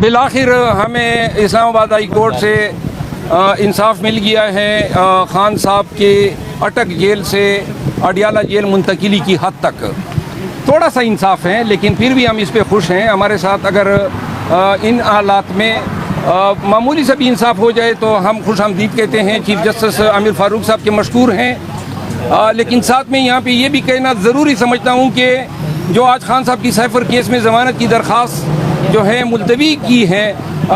بالآخر ہمیں اسلام آباد ہائی کورٹ سے انصاف مل گیا ہے خان صاحب کے اٹک جیل سے اڈیالہ جیل منتقلی کی حد تک تھوڑا سا انصاف ہے، لیکن پھر بھی ہم اس پہ خوش ہیں۔ ہمارے ساتھ اگر ان حالات میں معمولی سے بھی انصاف ہو جائے تو ہم خوش آمدید کہتے ہیں۔ چیف جسٹس امیر فاروق صاحب کے مشکور ہیں، لیکن ساتھ میں یہاں پہ یہ بھی کہنا ضروری سمجھتا ہوں کہ جو آج خان صاحب کی سائفر کیس میں ضمانت کی درخواست جو ہے ملتوی کی ہے،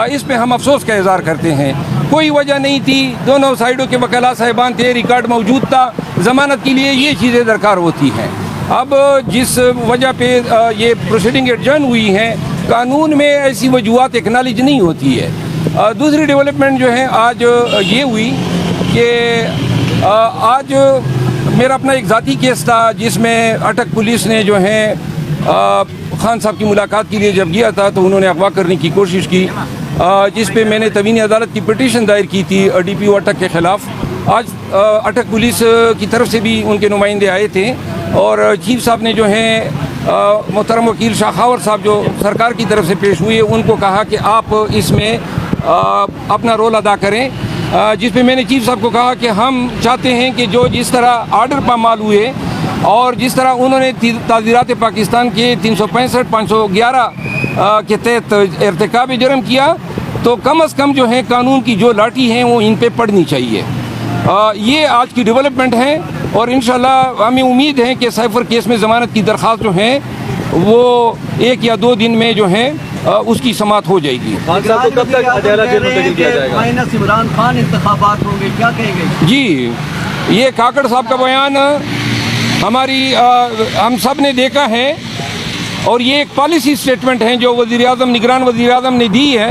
اس پہ ہم افسوس کا اظہار کرتے ہیں۔ کوئی وجہ نہیں تھی، دونوں سائیڈوں کے وکلاء صاحبان تھے، ریکارڈ موجود تھا، ضمانت کے لیے یہ چیزیں درکار ہوتی ہیں۔ اب جس وجہ پہ یہ پروسیڈنگ ایڈجرن ہوئی ہیں، قانون میں ایسی وجوہات ایکنالج نہیں ہوتی ہے۔ دوسری ڈیولپمنٹ جو ہے آج یہ ہوئی کہ آج میرا اپنا ایک ذاتی کیس تھا جس میں اٹک پولیس نے جو ہے خان صاحب کی ملاقات کے لیے جب گیا تھا تو انہوں نے اغوا کرنے کی کوشش کی، جس پہ میں نے توہین عدالت کی پٹیشن دائر کی تھی ڈی پی او اٹک کے خلاف۔ آج اٹک پولیس کی طرف سے بھی ان کے نمائندے آئے تھے اور چیف صاحب نے جو ہے محترم وکیل شاخاور صاحب جو سرکار کی طرف سے پیش ہوئے ان کو کہا کہ آپ اس میں اپنا رول ادا کریں، جس پہ میں نے چیف صاحب کو کہا کہ ہم چاہتے ہیں کہ جو جس طرح آرڈر پامال ہوئے اور جس طرح انہوں نے تعزیرات پاکستان کے 365 511 کے تحت ارتکاب جرم کیا تو کم از کم جو ہے قانون کی جو لاٹھی ہیں وہ ان پہ پڑنی چاہیے۔ یہ آج کی ڈیولپمنٹ ہے اور انشاءاللہ ہمیں امید ہے کہ سائفر کیس میں ضمانت کی درخواست جو ہے وہ 1 یا 2 دن میں جو ہے اس کی سماعت ہو جائے گی۔ خان صاحب کو کب تک اڈیالہ جیل منتقل کیا جائے گا؟ عمران خان انتخابات ہوں گے، کیا کہیں گے؟ جی، یہ کاکڑ صاحب کا بیان ہم سب نے دیکھا ہے اور یہ ایک پالیسی سٹیٹمنٹ ہے جو نگران وزیر اعظم نے دی ہے۔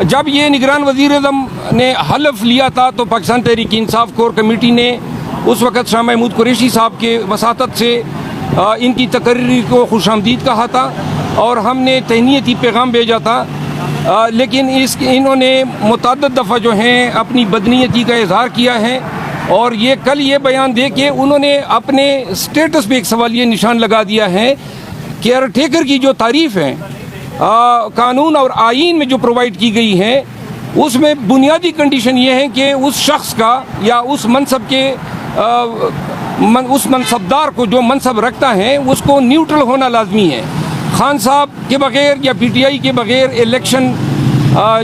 جب یہ نگران وزیر اعظم نے حلف لیا تھا تو پاکستان تحریک انصاف کور کمیٹی نے اس وقت شاہ محمود قریشی صاحب کے وساطت سے ان کی تقرری کو خوش آمدید کہا تھا اور ہم نے تہنیتی پیغام بھیجا تھا، لیکن انہوں نے متعدد دفعہ جو ہیں اپنی بدنیتی کا اظہار کیا ہے اور یہ کل یہ بیان دے کے انہوں نے اپنے سٹیٹس پہ ایک سوالیہ نشان لگا دیا ہے۔ کیئر ٹیکر کی جو تعریف ہے قانون اور آئین میں جو پرووائڈ کی گئی ہے اس میں بنیادی کنڈیشن یہ ہے کہ اس شخص کا یا اس منصب کے اس منصبدار کو جو منصب رکھتا ہے اس کو نیوٹرل ہونا لازمی ہے۔ خان صاحب کے بغیر یا پی ٹی آئی کے بغیر الیکشن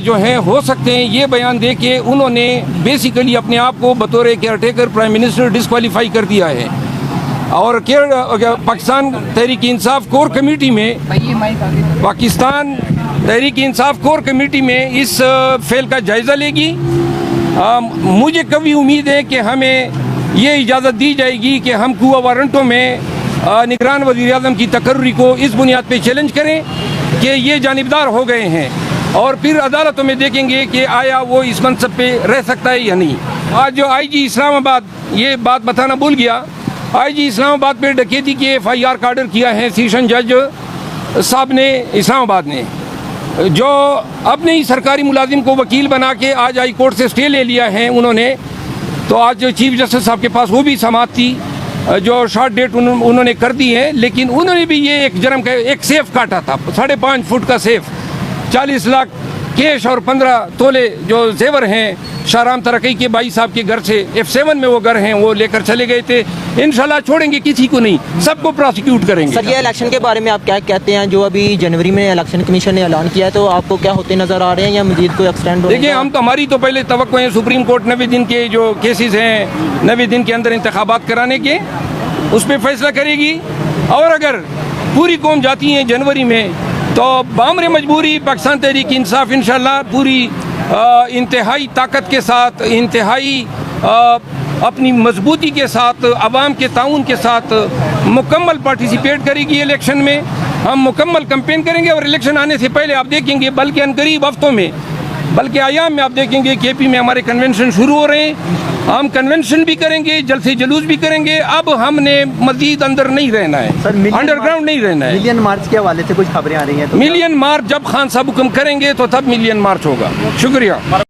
جو ہے ہو سکتے ہیں، یہ بیان دے کے انہوں نے بیسیکلی اپنے آپ کو بطور care taker prime minister disqualify کر دیا ہے۔ اور پاکستان تحریک انصاف کور کمیٹی میں پاکستان تحریک انصاف کور کمیٹی میں اس فعل کا جائزہ لے گی۔ مجھے کبھی امید ہے کہ ہمیں یہ اجازت دی جائے گی کہ ہم قوہ وارنٹوں میں نگران وزیر اعظم کی تقرری کو اس بنیاد پہ چیلنج کریں کہ یہ جانبدار ہو گئے ہیں اور پھر عدالتوں میں دیکھیں گے کہ آیا وہ اس منصب پہ رہ سکتا ہے یا نہیں۔ آج جو آئی جی اسلام آباد، یہ بات بتانا بھول گیا، آئی جی اسلام آباد پہ ڈکیتی کے FIR کا آرڈر کیا ہے سیشن جج صاحب نے اسلام آباد نے، جو اپنے ہی سرکاری ملازم کو وکیل بنا کے آج ہائی کورٹ سے سٹے لے لیا ہے انہوں نے۔ تو آج چیف جسٹس صاحب کے پاس وہ بھی سماعت تھی جو شارٹ ڈیٹ انہوں نے کر دی ہے، لیکن انہوں نے بھی یہ ایک جرم کا ایک سیف کاٹا تھا، 5.5 فٹ کا سیف، 40 لاکھ کیش اور 15 تولے جو زیور ہیں شاہرام ترقی کے بھائی صاحب کے گھر سے F7 میں وہ گھر ہیں وہ لے کر چلے گئے تھے۔ انشاءاللہ چھوڑیں گے کسی کو نہیں، سب کو پراسیکیوٹ کریں گے۔ سر، یہ الیکشن کے بارے میں آپ کیا کہتے ہیں جو ابھی جنوری میں الیکشن کمیشن نے اعلان کیا ہے، تو آپ کو کیا ہوتے نظر آ رہے ہیں یا مزید کوئی ایکسٹینڈ ہو؟ دیکھیں، ہم تو ہماری تو پہلے توقع ہے سپریم کورٹ 90 دن کے جو کیسز ہیں 90 دن کے اندر انتخابات کرانے کے، اس پہ فیصلہ کرے گی، اور اگر پوری قوم جاتی ہیں جنوری میں تو بامر مجبوری پاکستان تحریک انصاف انشاءاللہ پوری انتہائی طاقت کے ساتھ، انتہائی اپنی مضبوطی کے ساتھ، عوام کے تعاون کے ساتھ مکمل پارٹیسپیٹ کرے گی الیکشن میں۔ ہم مکمل کمپین کریں گے اور الیکشن آنے سے پہلے آپ دیکھیں گے، بلکہ عنقریب ہفتوں میں، بلکہ ایام میں آپ دیکھیں گے KP میں ہمارے کنونشن شروع ہو رہے ہیں۔ ہم کنونشن بھی کریں گے، جلسے جلوس بھی کریں گے۔ اب ہم نے مزید اندر نہیں رہنا ہے، انڈر گراؤنڈ نہیں رہنا ہے۔ ملین مارچ کے حوالے سے کچھ خبریں آ رہی ہیں؟ ملین مارچ جب خان صاحب حکم کریں گے تو تب ملین مارچ ہوگا۔ شکریہ۔